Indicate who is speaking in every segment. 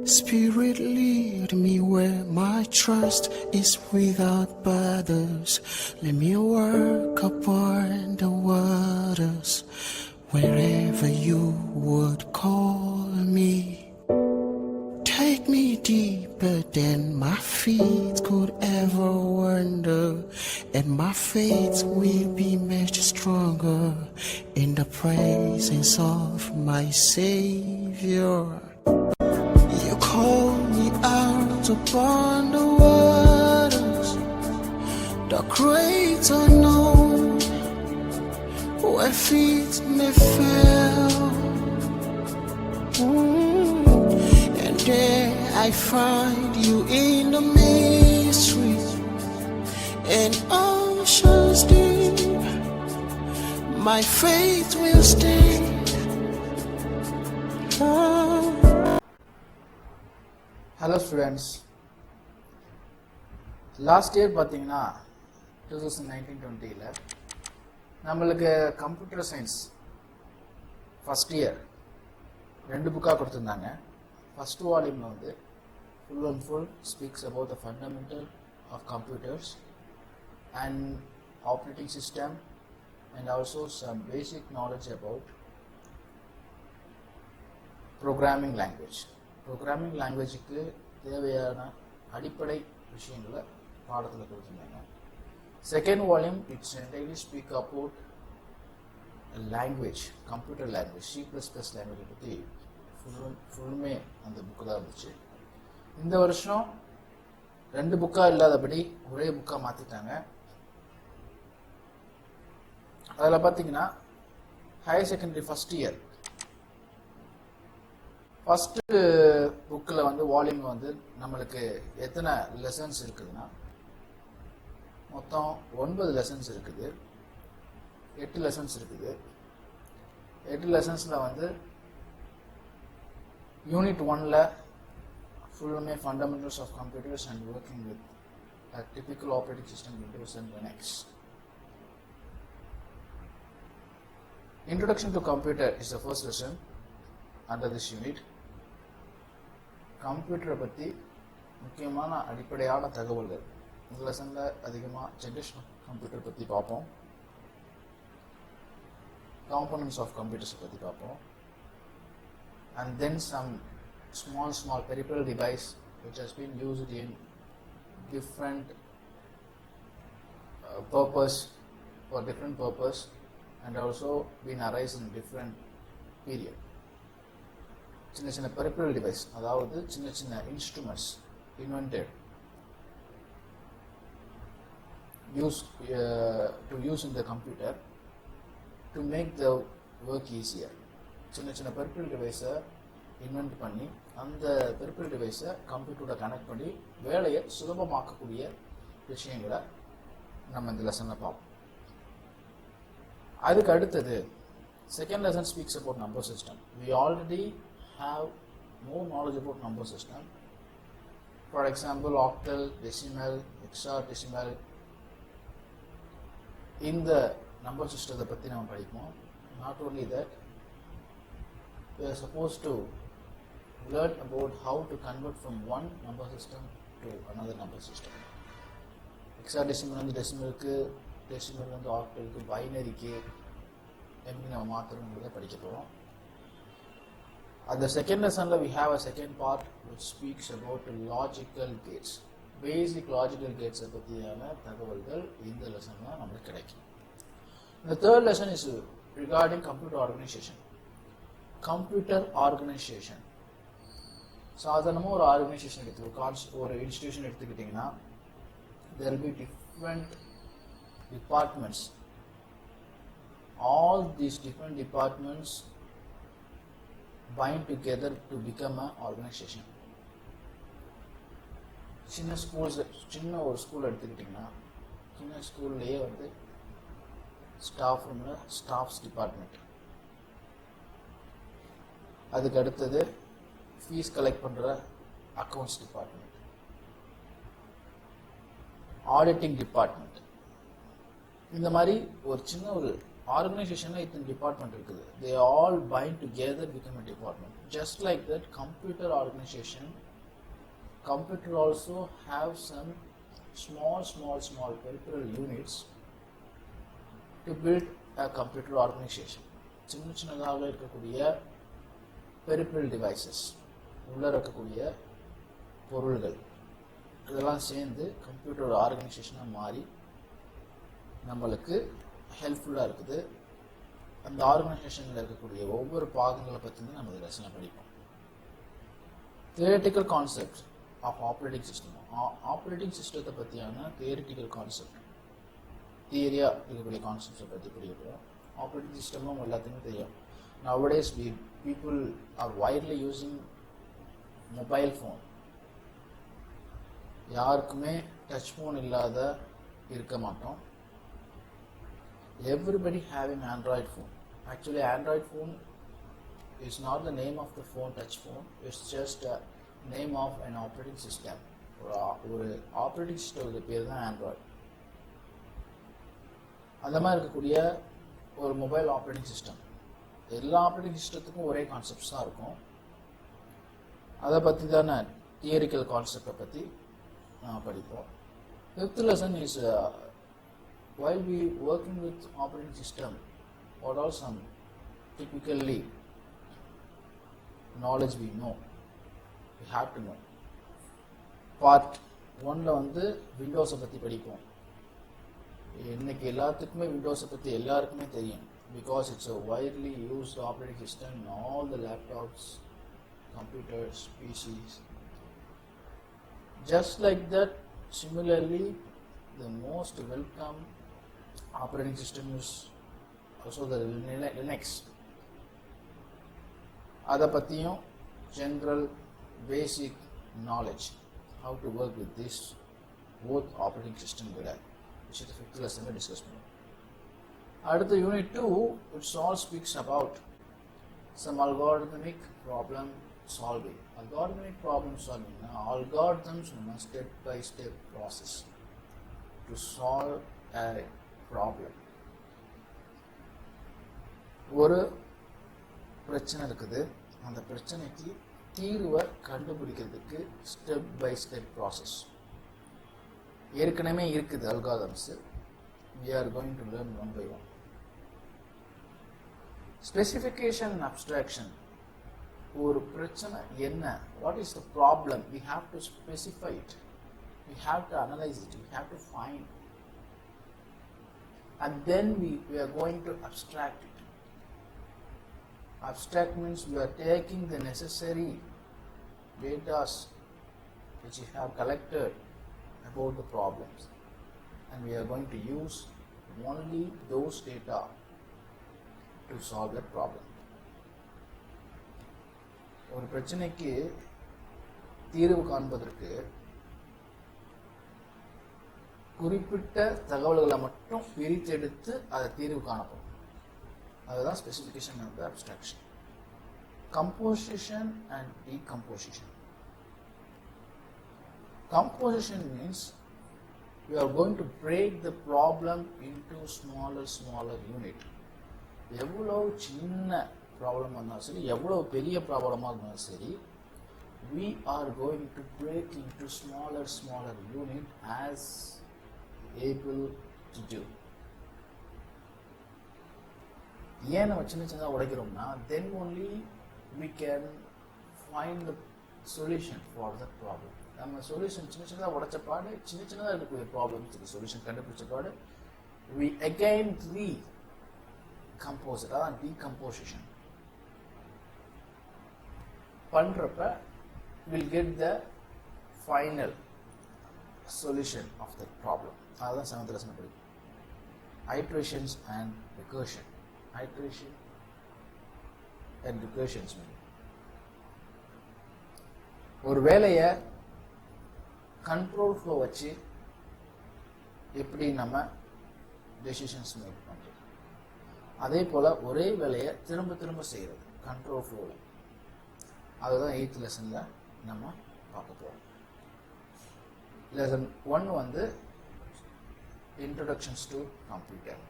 Speaker 1: Spirit, lead me where my trust is without borders. Let me work upon the waters wherever you would call me. Take me deeper than my feet could ever wander, and my faith will be much stronger in the presence of my Savior. You call me out upon the waters, the great unknown, where feet may fail. And there I find you in the mystery and oceans deep. My faith will stand.
Speaker 2: Hello students, last year பார்த்தீங்கன்னா 2019-20ல் நம்மளுக்கு computer science first year 2 புக்காக கொடுத்துருந்தாங்க. First வால்யூமில் வந்து full and full speaks about the fundamental of computers and operating system and also some basic knowledge about programming language. Programming லாங்குவேஜுக்கு தேவையான அடிப்படை விஷயங்களை பாடத்தில் கொடுத்துருந்தாங்க. Second volume it's entirely speak about language, computer language, C++ லாங்குவேஜை பற்றி ஃபுல்லுமே அந்த புக்கு தான் இருந்துச்சு. இந்த வருஷம் 2 புக்காக இல்லாதபடி ஒரே புக்காக மாற்றிட்டாங்க. அதில் பார்த்தீங்கன்னா higher secondary first year first புக்கில் வந்து வால்யூம் வந்து நம்மளுக்கு எத்தனை லெசன்ஸ் இருக்குதுன்னா மொத்தம் 9 லெசன்ஸ் இருக்குது, 8 லெசன்ஸ் இருக்குது. 8 லெசன்ஸில் வந்து யூனிட் 1ல் ஃபுல்லுமே fundamentals of computers and working with typical operating system Windows and Linux. Introduction to computer is the first lesson under this unit. கம்ப்யூட்டரை பற்றி முக்கியமான அடிப்படையான தகவல்கள் இந்த லெசனில் அதிகமாக ஜென்ரேஷன் ஆஃப் கம்ப்யூட்டர் பற்றி பார்ப்போம், காம்பனன்ட்ஸ் ஆஃப் கம்ப்யூட்டர்ஸை பற்றி பார்ப்போம், and then some small peripheral device which has been used in different purpose, for different purpose, and also been arise in different period. சின்ன பெரிஃபரல் டிவைஸ், அதாவது சின்ன instruments invented to use in the computer to make the work easier. சின்ன peripheral டிவைஸை invent பண்ணி அந்த peripheral டிவைஸை கம்ப்யூட்டரோட connect பண்ணி வேலையை சுலபமாக்கக்கூடிய விஷயங்களை நம்ம இந்த லெசனில் பார்ப்போம். அதுக்கு அடுத்தது second lesson speaks about number system. We already have more knowledge about number system. For example, octal, decimal, hexadecimal. இந்த நம்பர் சிஸ்டத்தை பற்றி நம்ம படிப்போம். Not only that, we are supposed to learn about how to convert from one number system to another number system. hexadecimal வந்து டெசிமலுக்கு, decimal வந்து ஆக்டலுக்கு, பைனரிக்கு எப்படி நம்ம மாற்றணுங்கிறத படிக்க போகிறோம். At the second lesson, we have a second part which speaks about logical gates. Basic logical gates பற்றியான தகவல்கள் இந்த லெசனில் நமக்கு கிடைக்கும். The third lesson is regarding computer organization. Computer organization. சாதாரணமாக ஒரு ஆர்கனைசேஷன் ஒரு இன்ஸ்டிடியூஷன் எடுத்துக்கிட்டிங்கன்னா there will be different departments. All these different departments bind together to become an organization. சின்ன ஒரு ஸ்கூல் எடுத்துக்கிட்டிங்கன்னா சின்ன ஸ்கூல்லையே வந்து ஸ்டாஃப் ரூமில் ஸ்டாஃப்ஸ் டிபார்ட்மெண்ட், அதுக்கு அடுத்தது ஃபீஸ் கலெக்ட் பண்ணுற அக்கௌண்ட்ஸ் டிபார்ட்மெண்ட், ஆடிட்டிங் டிபார்ட்மெண்ட். இந்த மாதிரி ஒரு சின்ன ஒரு ஆர்கனைசேஷனில் இத்தனை டிபார்ட்மெண்ட் இருக்குது. They all bind together become a department. Just like that computer organization, computer also have some small peripheral units to build a computer organization. சின்னதாக இருக்கக்கூடிய பெரிஃபரல் டிவைசஸ், உள்ள இருக்கக்கூடிய பொருள்கள், இதெல்லாம் சேர்ந்து கம்ப்யூட்டர் ஆர்கனைசேஷனாக மாறி நம்மளுக்கு ஹெல்ப்ஃபுல்லாக இருக்குது. அந்த ஆர்கனைசேஷனில் இருக்கக்கூடிய ஒவ்வொரு பாகங்களை பற்றி தான் நம்ம லெசனில் படிப்போம். Theoretical concept of operating system. Operating சிஸ்டத்தை பற்றியான தியரிட்டிக்கல் கான்செப்ட், தியரியாக இருக்கக்கூடிய கான்செப்ட்ஸை பற்றி படிக்கிறோம். ஆப்ரேட்டிங் சிஸ்டமும் அவங்க எல்லாத்துக்குமே தெரியும். nowadays people are widely using mobile phone. யாருக்குமே டச் ஃபோன் இல்லாத இருக்க மாட்டோம். everybody having Android phone. Actually Android phone is not the name of the phone, touch phone. It's just a name of an operating system. ஒரு operating சிஸ்டத்துக்கு பேர் தான் Android. அந்த மாதிரி இருக்கக்கூடிய ஒரு மொபைல் ஆப்ரேட்டிங் சிஸ்டம். எல்லா ஆப்ரேட்டிங் சிஸ்டத்துக்கும் ஒரே கான்செப்ட்ஸ் தான் இருக்கும். அதை பற்றி தானே தியரிக்கல் கான்செப்டை பற்றி படிப்போம். 5th lesson is while we working with operating system, what are some typically knowledge we know, we have to know. Part 1ல வந்து விண்டோஸை பற்றி படிப்போம். இன்னைக்கு எல்லாத்துக்குமே விண்டோஸை பற்றி எல்லாருக்குமே தெரியும். Because it's a widely used operating system in all the laptops, computers, PCs. Just like that, similarly the most welcome operating system is also the Linux. அதை பற்றியும் general basic knowledge, how to work with this both operating system with that, which is the 5th lesson discuss பண்ணுவோம். அடுத்த unit 2 which all speaks about some algorithmic problem solving. Algorithmic problem solving, algorithms are step by step process to solve a problem. ஒரு பிரச்சனை இருக்குது, அந்த பிரச்சனைக்கு தீர்வை கண்டுபிடிக்கிறதுக்கு step by step process ஏற்கனவே இருக்குது. Algorithms we are going to learn one by one. Specification and abstraction. ஒரு பிரச்சனை என்ன, what is the problem, we have to specify it, we have to analyze it, we have to find, and then we are going to abstract it. Abstract means we are taking the necessary data which we have collected about the problems, and we are going to use only those data to solve that problem. ஒரு பிரச்சனைக்கு தீர்வு காண்பதற்கு குறிப்பிட்ட தகவல்களை மட்டும் பிரித்தெடுத்து அதை தீர்வு காணப்படும். அதுதான் specification of the abstraction. Composition and decomposition. Composition means we are going to break the problem into smaller unit. எவ்வளவு சின்ன ப்ராப்ளமாக இருந்தாலும் சரி, எவ்வளவு பெரிய ப்ராப்ளமாக இருந்தாலும் சரி, we are going to break into smaller unit as able to do. ஏன் நம்ம சின்னதாக உடைக்கிறோம்னா, then only we can find the solution for that problem. நம்ம சொல்யூஷன் சின்னதாக உடைச்ச பாடு, சின்னதாக இருக்கக்கூடிய ப்ராப்ளம்ஸுக்கு சொல்யூஷன் கண்டுபிடிச்ச பாடு, we again recompose it. அதான் decomposition பண்றப்ப we'll get the final solution of the problem. அதுதான் 7th lesson படிக்கும். Iterations and recursion. Iteration and recursions mean ஒரு வேலையை கண்ட்ரோல் ஃப்ளோ வச்சு எப்படி நம்ம டெசிஷன்ஸ் மேக் பண்ணுறது, அதே போல் ஒரே வேலையை திரும்ப செய்கிறது கண்ட்ரோல் ஃப்ளோவில். அதுதான் 8th லெசனில் நம்ம பார்க்க போகிறோம். லெசன் 1 வந்து introductions to computer.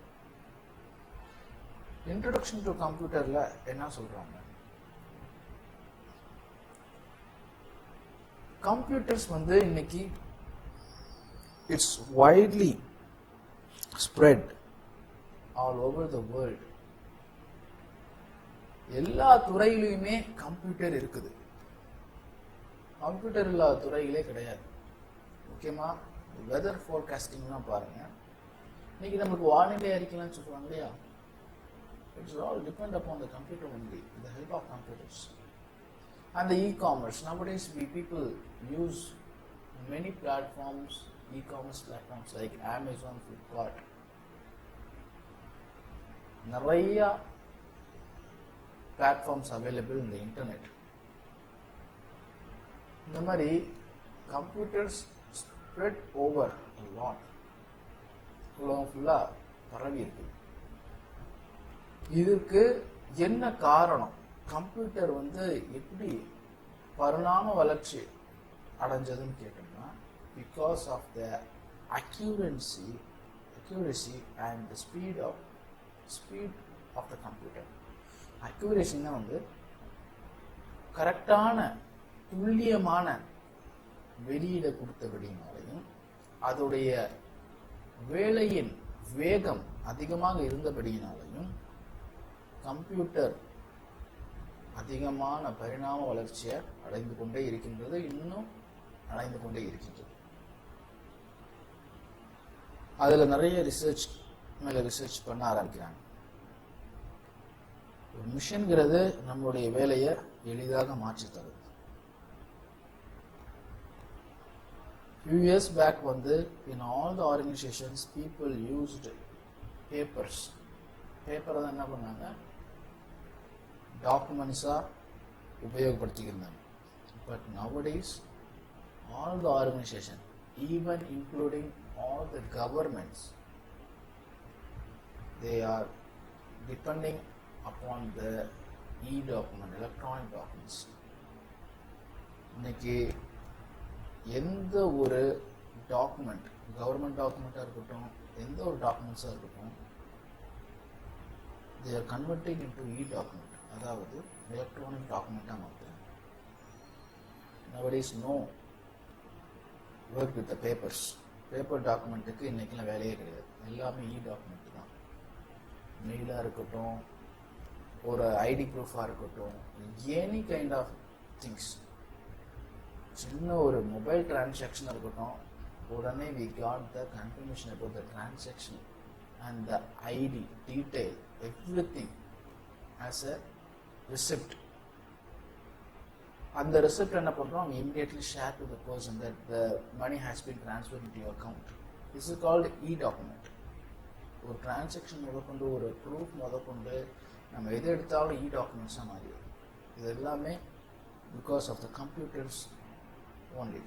Speaker 2: Introduction to கம்ப்யூட்டர்ல என்ன சொல்றாங்க? கம்ப்யூட்டர்ஸ் வந்து இன்னைக்கு it's widely spread all over the world. எல்லா துறையிலுமே கம்ப்யூட்டர் இருக்குது. கம்ப்யூட்டர் இல்லாத துறைகளே கிடையாது. முக்கியமா வெதர் ஃபோர்காஸ்டிங்லாம் பாருங்க. இன்னைக்கு நமக்கு வானிலை அறிக்கைலாம் சொல்றாங்க இல்லையா? It's all depend upon the computer only, with the help of computers. And the e-commerce, nowadays people use many platforms, e-commerce platforms like Amazon, Flipkart. நிறைய platforms available in the internet. இந்த மாதிரி computers spread over a lot. உலகம் ஃபுல்லா பரவி இருக்கு. இதுக்கு என்ன காரணம்? கம்ப்யூட்டர் வந்து எப்படி பரிணாம வளர்ச்சி அடைஞ்சதுன்னு கேட்டோம்னா, because of the accuracy and the speed of the computer. அக்யூரேசின்னா வந்து கரெக்டான துல்லியமான வெளியிட கொடுத்தபடினாலையும், அதோடைய வேலையின் வேகம் அதிகமாக இருந்தபடியினாலையும் கம்ப்யூட்டர் அதிகமான பரிணாம வளர்ச்சியை அடைந்து கொண்டே இருக்கின்றது, இன்னும் அடைந்து கொண்டே இருக்கின்றது. அதுல நிறைய ரிசர்ச் பண்ண ஆரம்பிக்கிறாங்க. ஒரு மிஷன்கிறது நம்மளுடைய வேலையை எளிதாக மாற்றி தருது. few years back வந்து in all the organizations people used papers. பேப்பரை தான் என்ன பண்ணாங்க, டாக்குமெண்ட்ஸா உபயோகப்படுத்திக்கிறாங்க. But nowadays all the organization, even including all the governments, they are depending upon the e-document, electronic documents. இன்னைக்கு எந்த ஒரு டாக்குமெண்ட், கவர்மெண்ட் டாக்குமெண்ட்டாக இருக்கட்டும், எந்த ஒரு டாக்குமெண்ட்ஸாக இருக்கட்டும், they are converting into e-document, அதாவது எலக்ட்ரானிக் டாக்குமெண்ட்டாக மாற்றுறாங்க. nowadays no work with the papers. Paper டாக்குமெண்ட்டுக்கு இன்னைக்கெல்லாம் வேலையே கிடையாது. எல்லாமே e-document தான். மெயிலாக இருக்கட்டும், ஒரு ஐடி ப்ரூஃபாக இருக்கட்டும், எனி கைண்ட் ஆஃப் திங்ஸ். சின்ன ஒரு மொபைல் டிரான்சாக்ஷன் இருக்கட்டும், உடனே we got the confirmation about the transaction and the ID detail, everything as a receipt. அந்த receipt என்ன பண்றோம், we immediately share to the person that the money has been transferred into your account. This is called e-document. ஒரு transaction முதற்கொண்டு, ஒரு proof முதற்கொண்டு நம்ம எது எடுத்தாலும் e-documents மாறிடும். இது எல்லாமே because of the computers only.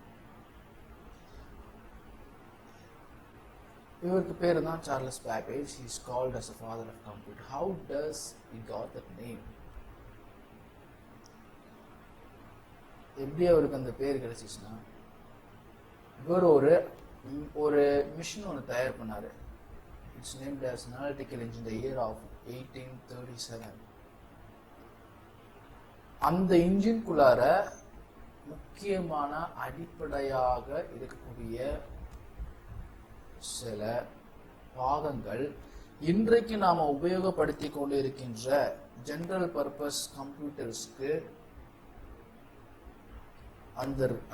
Speaker 2: இவருக்கு பேர் தான் Charles Babbage. he is called as a father of computer. How does he got that name? எப்படி அவருக்கு அந்த பேர் கிடைச்சிச்சுன்னா, இவர் ஒரு மிஷின் ஒன்று தயார் பண்ணாரு. It's named as analytical engine in the year of 1837. அந்த இன்ஜின்குள்ளார முக்கியமான அடிப்படையாக இருக்கக்கூடிய சில பாகங்கள் இன்றைக்கு நாம உபயோகப்படுத்தி கொண்டு இருக்கின்ற ஜெனரல் பர்பஸ் கம்ப்யூட்டர்ஸ்க்கு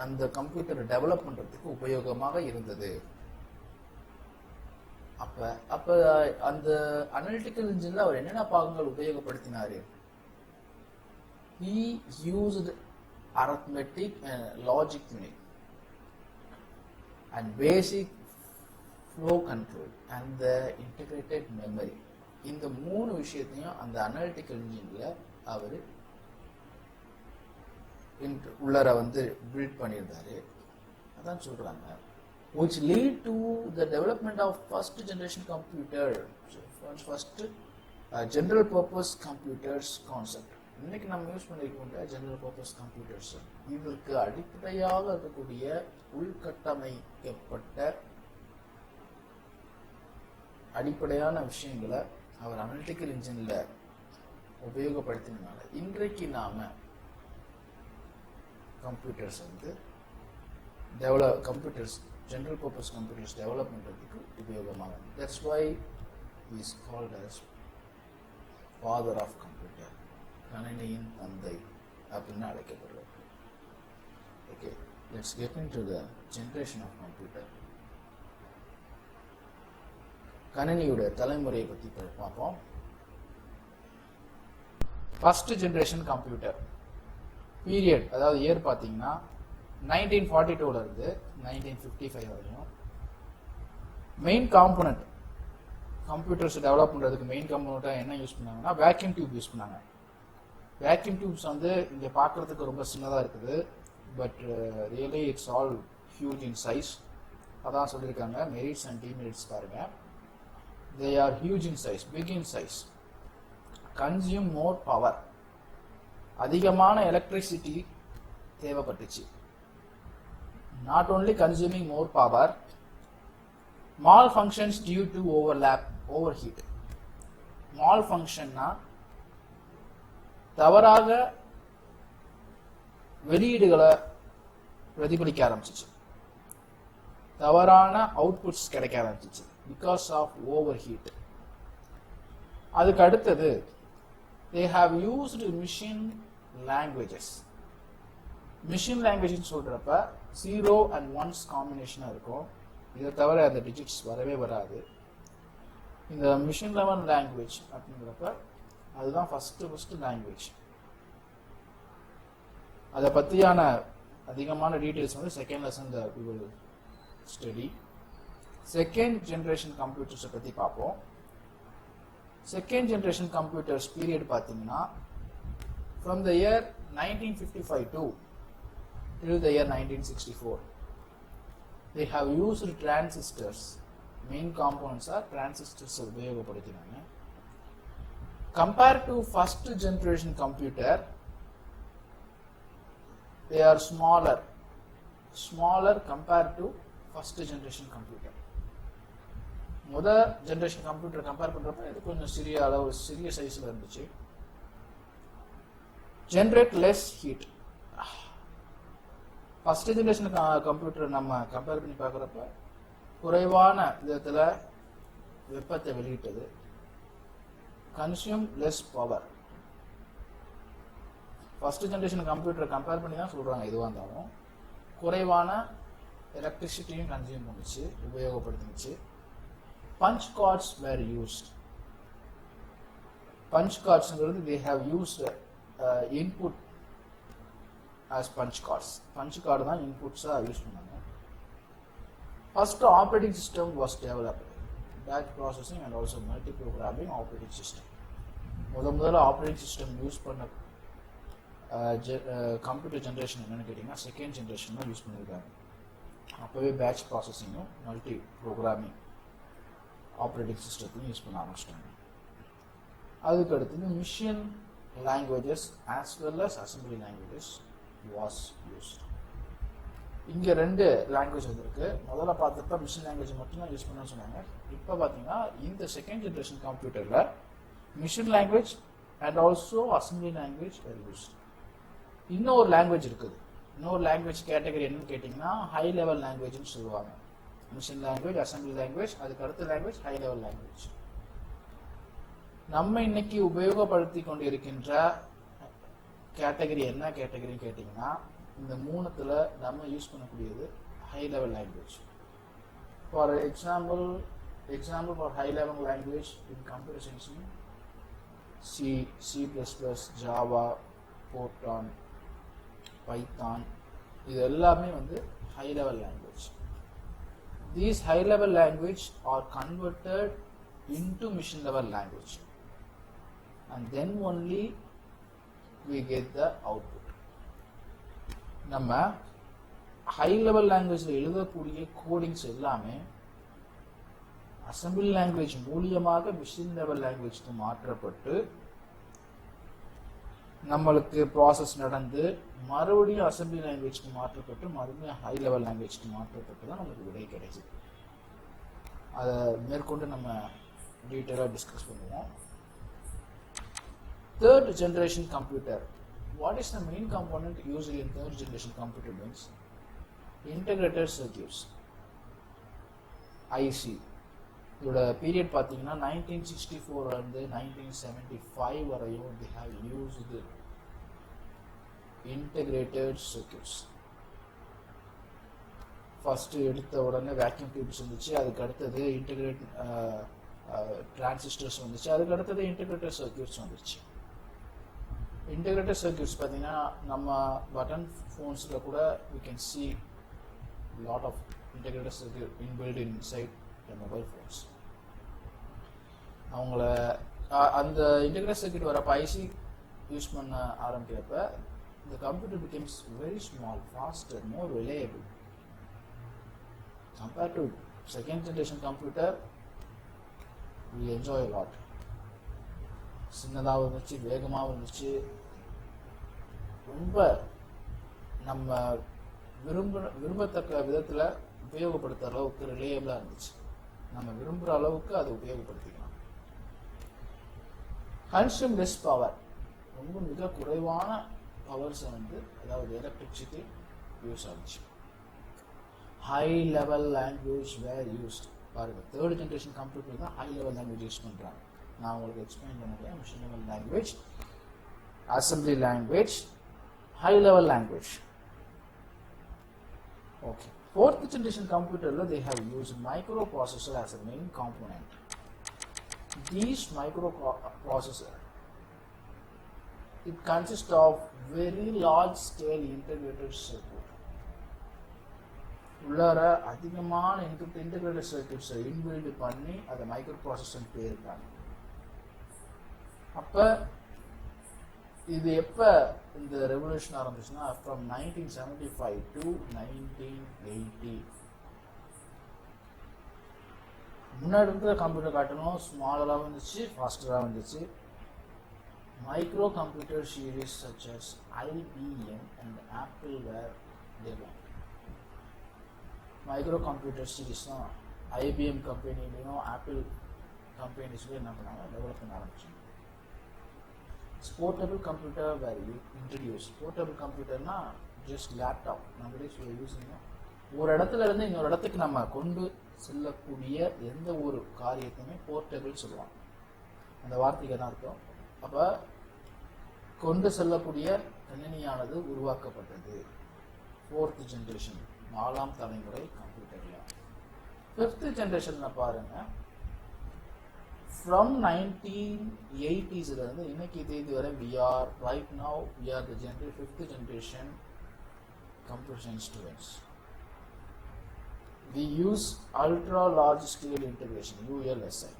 Speaker 2: அந்த கம்ப்யூட்டரை டெவலப் பண்றதுக்கு உபயோகமாக இருந்தது. அப்ப அந்த அனலிட்டிக்கல் இன்ஜின்ல அவர் என்னென்ன பாகங்கள் உபயோகப்படுத்தினாரு? he used arithmetic and logic unit and basic flow control and the integrated memory. இந்த மூணு விஷயத்தையும் அந்த அனலிட்டிக்கல் இன்ஜின்ல அவர் உள்ளர வந்து பில்ட் பண்ணியிருந்தாரு. அதான் சொல்றாங்க, which lead to the development of first generation computer, first general purpose computers concept. இன்னைக்கு நம்ம யூஸ் பண்ணிருக்கோம் ஜெனரல் பர்பஸ் கம்ப்யூட்டர்ஸ். இதற்கு அடிப்படையாக இருக்கக்கூடிய உள்கட்டமைக்கப்பட்ட அடிப்படையான விஷயங்களை அவர் அனலிட்டிக்கல் இன்ஜினில் உபயோகப்படுத்தினால இன்றைக்கு நாம் கம்ப்யூட்டர்ஸ் வந்து computers general purpose computers develop பண்ணுறதுக்கு உபயோகமாகும். That's why is called as father of computer, கணினியின் தந்தை அப்படின்னு அழைக்கப்படுறார். Okay, let's get into the generation of computer. கணினியோட தலைமுறையை பற்றி பார்ப்போம். ஃபர்ஸ்ட் ஜென்ரேஷன் கம்ப்யூட்டர் பீரியட், அதாவது இயர் பார்த்தீங்கன்னா 1942 இருந்து 1955 வரையும். மெயின் காம்போனன்ட், கம்ப்யூட்டர்ஸ் டெவலப் பண்ணுறதுக்கு மெயின் காம்போனண்ட்டாக என்ன யூஸ் பண்ணாங்கன்னா வேக்யூம் டியூப் யூஸ் பண்ணாங்க. வேக்யூம் டியூப்ஸ் வந்து இங்கே பார்க்குறதுக்கு ரொம்ப சின்னதாக இருக்குது, but really it's all huge in size. அதான் சொல்லியிருக்காங்க, மெரிட்ஸ் அண்ட் டிமெரிட்ஸ் பாருங்க. They are huge in size, big in size, consume more power. அதிகமான எலக்ட்ரிசிட்டி தேவைப்பட்டுச்சு. Not only consuming more power, malfunctions due to overheat. Malfunctionனா தவறாக வெளியீடுகளை பிரதிபலிக்க ஆரம்பிச்சிச்சு, தவறான அவுட்புட்ஸ் கிடைக்க ஆரம்பிச்சிச்சு because of overheat. அதுக்கு அடுத்தது they have used machine languages. machine language சொல்றப்ப 0 and 1s காம்பினேஷனா இருக்கும். இதை தவிர அந்த டிஜிட்ஸ் வரவே வராது. இந்த மிஷின் லெவல் லாங்குவேஜ் அப்படிங்கிறப்ப அதுதான் ஃபர்ஸ்ட் லாங்குவேஜ். அதை பற்றியான அதிகமான டீட்டெயில்ஸ் வந்து second lesson we will study. Second generation கம்ப்யூட்டர்ஸை பற்றி பார்ப்போம். செகண்ட் ஜென்ரேஷன் கம்ப்யூட்டர்ஸ் பீரியட் பார்த்தீங்கன்னா from the year 1952 till the year 1964. They have used transistors. Main components are transistors உபயோகப்படுத்தினாங்க. Compared to first generation computer, they are smaller compared to first generation computer. முதல் generation computer compare பண்றப்ப இது கொஞ்சம் சிறிய சைஸ்ல இருந்துச்சு. Generate less heat. First generation computer நம்ம compare பண்ணி பார்க்குறப்ப குறைவான விதத்தில் வெப்பத்தை வெளியிட்டது. Consume less power. First generation computer compare பண்ணி தான் சொல்றாங்க. எதுவாக இருந்தாலும் குறைவான எலக்ட்ரிசிட்டியும் கன்சியூம் பண்ணிச்சு, உபயோகப்படுத்திச்சு. Punch cards were used. Punch கார்ட்ஸ்ங்கிறது they have used input as punch cards. Punch card தான் இன்புட்ஸாக யூஸ் பண்ணாங்க. First operating system was developed. Batch processing and also multi programming operating system. முதல்ல ஆப்ரேட்டிங் சிஸ்டம் யூஸ் பண்ண computer generation என்னன்னு கேட்டிங்கன்னா second generation தான் use பண்ணியிருக்காங்க. அப்போவே பேட்ச் ப்ராசஸிங்கும் மல்டி ப்ரோக்ராமிங் ஆப்ரேட்டிங் சிஸ்டத்தையும் யூஸ் பண்ண ஆரம்பிச்சிட்டாங்க. அதுக்கு அடுத்தது machine languages as well as assembly languages was used. இங்கே 2 லாங்குவேஜ் வந்துருக்கு. முதல்ல பார்த்தப்ப மிஷின் லாங்குவேஜ் மட்டும்தான் யூஸ் பண்ணணும்னு சொன்னாங்க. இப்போ பார்த்தீங்கன்னா இந்த செகண்ட் ஜென்ரேஷன் கம்ப்யூட்டரில் machine language and also assembly language were used. இன்னொரு லாங்குவேஜ் இருக்குது. இன்னொரு லாங்குவேஜ் கேட்டகரி என்னன்னு கேட்டிங்கன்னா ஹை லெவல் லாங்குவேஜ்னு சொல்லுவாங்க. மிஷின் லாங்குவேஜ், அசம்பிளி லாங்குவேஜ், அதுக்கு அடுத்த லாங்குவேஜ் ஹை லெவல் லாங்குவேஜ். நம்ம இன்னைக்கு உபயோகப்படுத்தி கொண்டு இருக்கின்ற கேட்டகரி என்ன கேட்டகரின்னு கேட்டிங்கன்னா இந்த 3த்துல நம்ம யூஸ் பண்ணக்கூடியது high level language. For example for high level language in computer science C++, Java, Fortran, Python, இது எல்லாமே வந்து high level language. These high level language are converted into machine level language and then only we get the output. நம்ம high level லாங்குவேஜில் எழுதக்கூடிய codings எல்லாமே assembly language மூலியமாக machine level லாங்குவேஜ்க்கு மாற்றப்பட்டு நம்மளுக்கு ப்ராசஸ் நடந்து மறுபடியும் அசம்பிளி லாங்குவேஜ்க்கு மாற்றப்பட்டு மறுபடியும் ஹை லெவல் லாங்குவேஜ்க்கு மாற்றப்பட்டு தான் நமக்கு விடை கிடைக்குது. அதை மேற்கொண்டு நம்ம டீட்டெயிலாக டிஸ்கஸ் பண்ணுவோம். Third generation computer. What is the main component used in third generation computer means? Integrated circuits, IC. இதோட பீரியட் பார்த்தீங்கன்னா 1964 இருந்து 1975 வரையும் they have used integrated circuits. First எடுத்த உடனே வேக்யூம் டியூப்ஸ் வந்துச்சு, அதுக்கு அடுத்தது இன்டெகிரேட் டிரான்சிஸ்டர்ஸ் வந்துச்சு, அதுக்கு அடுத்தது இன்டெகிரேட்டட் சர்க்யூட்ஸ் வந்துச்சு. இன்டெகிரேட்டட் சர்க்யூட்ஸ் பார்த்தீங்கன்னா நம்ம பட்டன் ஃபோன்ஸில் கூட we can see lot of integrated circuit inbuilt inside the mobile phones. அவங்கள அந்த இன்டெகிரேட்டட் சர்க்யூட் வரப்போ ஐசி யூஸ் பண்ண ஆரம்பிக்கிறப்ப the computer becomes very small, faster, more reliable. Compared to second generation computer, we enjoy a lot. சின்னதாகவும் இருந்துச்சு, வேகமாகவும் இருந்துச்சு, ரொம்ப நம்ம விரும்பத்தக்க விதத்தில் உபயோகப்படுத்துகிற அளவுக்கு ரிலையபிளாக இருந்துச்சு. நம்ம விரும்புகிற அளவுக்கு அதை உபயோகப்படுத்திக்கலாம். கன்சியூம் லெஸ் பவர், ரொம்ப மிக குறைவான பவர்ஸை வந்து அதாவது எலக்ட்ரிசிட்டி யூஸ் ஆச்சு. High level language were used. பாருங்க, தேர்ட் ஜென்ரேஷன் கம்ப்யூட்டர் தான் ஹை லெவல் லாங்குவேஜ் யூஸ் பண்ணுறாங்க. நான் உங்களுக்கு எக்ஸ்பிளைன் பண்ணுறேன். Machine level language, assembly language, high level language. Okay, fourth generation கம்ப்யூட்டரில் they have used microprocessor as a main component. These microprocessor, it consists of very large scale integrated circuit. உள்ளார அதிகமான integrated சர்க்யூட்ஸை inbuilt பண்ணி அதை micro processor பேருக்காங்க. அப்போ இது எப்போ இந்த revolution ஆரம்பிச்சுன்னா from 1975 to 1980. முன்னாடி இருக்கிற கம்ப்யூட்டர் காட்டணும் ஸ்மாலராக வந்துச்சு, ஃபாஸ்டராக வந்துச்சு. Micro computer series such as IBM and Apple were developed. Micro computer series தான் IBM கம்பெனிலையும் ஆப்பிள் கம்பெனிஸ்லையும் என்ன பண்ணாங்க, டெவலப் பண்ண ஆரம்பிச்சாங்க. Portable computer were introduce. Portable கம்ப்யூட்டர்னா ஜஸ்ட் லேப்டாப். நம்ம யூஸிங் ஒரு இடத்துல இருந்து இன்னொரு இடத்துக்கு நம்ம கொண்டு செல்லக்கூடிய எந்த ஒரு காரியத்தையுமே போர்ட்டபிள் சொல்லுவாங்க. அந்த வார்த்தைக்கு தான் இருக்கும். அப்போ கொண்டு செல்லக்கூடிய கணினியானது உருவாக்கப்பட்டது ஃபோர்த் ஜென்ரேஷன், 4ஆம் தலைமுறை கம்ப்யூட்டர்ல. ஃபிஃப்த் ஜென்ரேஷன்ல பாருங்க, ஃப்ரம் 1980s இருந்து இன்னைக்கு தேதி வரை we are right now we are the fifth generation computer science students. We use ultra large scale integration, ULSI,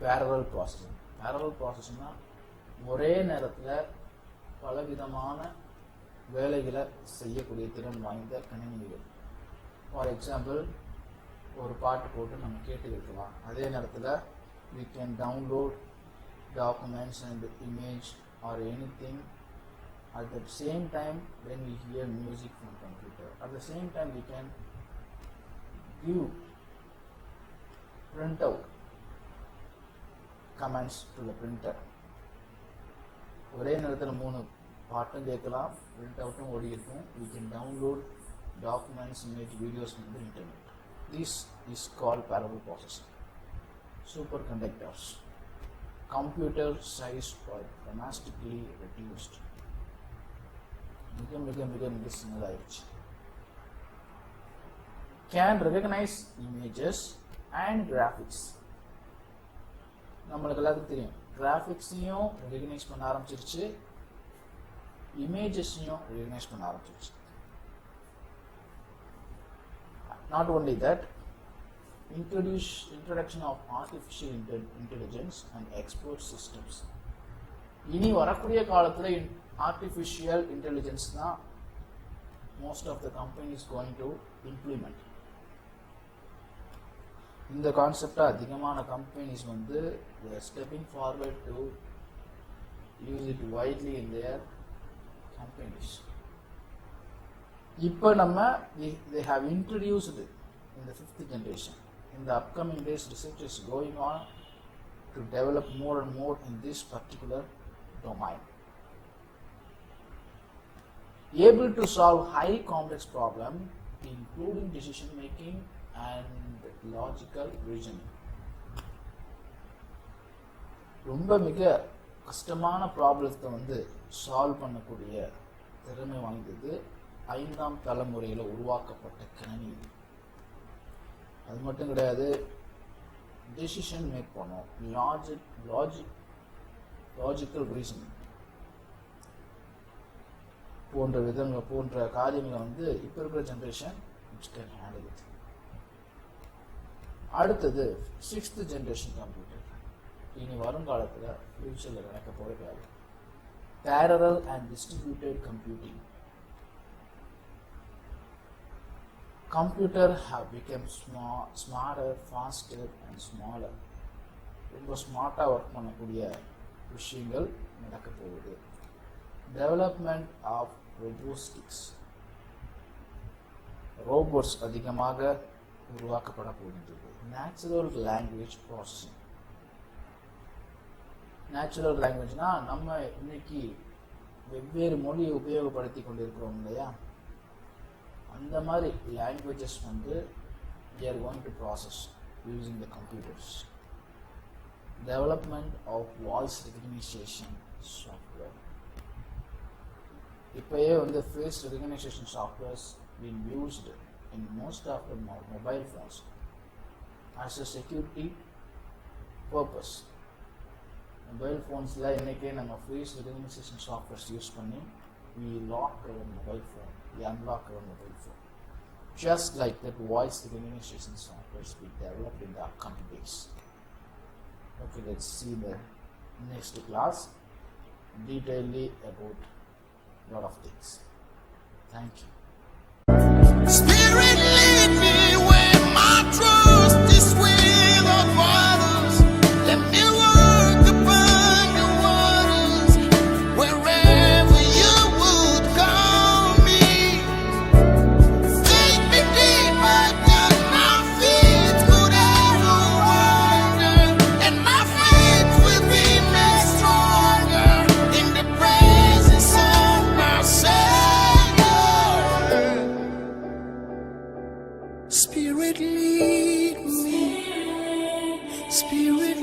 Speaker 2: parallel processing. parallel processingனா ஒரே நேரத்தில் பலவிதமான வேலைகளை செய்யக்கூடிய திறன் வாய்ந்த கணினிகள். ஃபார் எக்ஸாம்பிள், ஒரு பாட்டு போட்டு நம்ம கேட்டு வைக்கலாம். அதே நேரத்தில் we can download documents and image or anything at the same time when we hear music from computer. At the same time we can give printout commands to the printer. ஒரே நேரத்தில் 3 பாட்டும் கேட்கலாம், பிரிண்ட் அவுட்டும் ஓடி இருக்கும். we can download documents, image, videos from the internet. This is called parallel processing. Superconductors, computer size was dramatically reduced. மிக மிக மிக மிக சின்னதாயிருச்சு. Can recognize images and graphics. நம்மளுக்கு எல்லாத்துக்கும் தெரியும், கிராஃபிக்ஸையும் ரெகக்னைஸ் பண்ண ஆரம்பிச்சிருச்சு, இமேஜஸையும் ரெகக்னைஸ் பண்ண ஆரம்பிச்சிருச்சு. Not only that, introduction of artificial intelligence and expert systems. இனி வரக்கூடிய காலத்தில் artificial intelligence தான் most of the companies going to implement. இந்த கான்செப்டை அதிகமான கம்பெனிஸ் வந்து they are stepping forward to use it widely in their companies. இப்போ நம்ம they have introduced in the 5th generation in the upcoming days, research is going on to develop more and more in this particular domain. Able to solve highly complex problem, including decision making and logical reasoning. ரொம்ப மிக கஷ்டமான ப்ராப்ளத்தை வந்து solve பண்ணக்கூடிய திறமை வாய்ந்தது 5ஆம் தலைமுறையில் உருவாக்கப்பட்ட கணினி. அது மட்டும் கிடையாது, டெசிஷன் மேக் பண்ணோம், லாஜிக்கல் ரீசனிங் போன்ற காரியங்களை வந்து இப்போ இருக்கிற ஜென்ரேஷன் ஹேண்டில் இட். அடுத்தது 6th ஜென்ரேஷன் கம்ப்யூட்டர். இனி வருங்காலத்தில் ஃபியூச்சரில் நடக்க போகிற வேலை parallel and distributed computing. Computer have become smarter, faster and smaller. ரொம்ப ஸ்மார்ட்டாக ஒர்க் பண்ணக்கூடிய விஷயங்கள் நடக்க போகுது. டெவலப்மெண்ட் ஆஃப் ரோபோட்டிக்ஸ், ரோபோட்ஸ் அதிகமாக உருவாக்கப்பட போகின்றது. Natural language processing. நேச்சுரல் லாங்குவேஜ்னா நம்ம இன்னைக்கு வெவ்வேறு மொழியை உபயோகப்படுத்தி கொண்டிருக்கிறோம் இல்லையா, அந்த மாதிரி லாங்குவேஜஸ் வந்து they are going to process using the computers. Development of voice recognition software. இப்போயே வந்து face recognition softwares being used in most of the mobile phones as a security purpose. Mobile ஃபோன்ஸில் இன்றைக்கே நம்ம ஃபேஸ் ரெகக்னைசேஷன் சாஃப்ட்வேர்ஸ் யூஸ் பண்ணி we lock our mobile phone, we unlock our mobile phone. Just like that, voice recognition software will be developed in the upcoming days. Okay, let's see the next class detailedly about a lot of things. Thank you.
Speaker 1: Spirit lead me where my trust is without waters. Let me walk upon the waters wherever you would call me. Take me deeper than my feet could ever wander, and my faith will be made stronger in the presence of my Savior. Spirit lead me, Spirit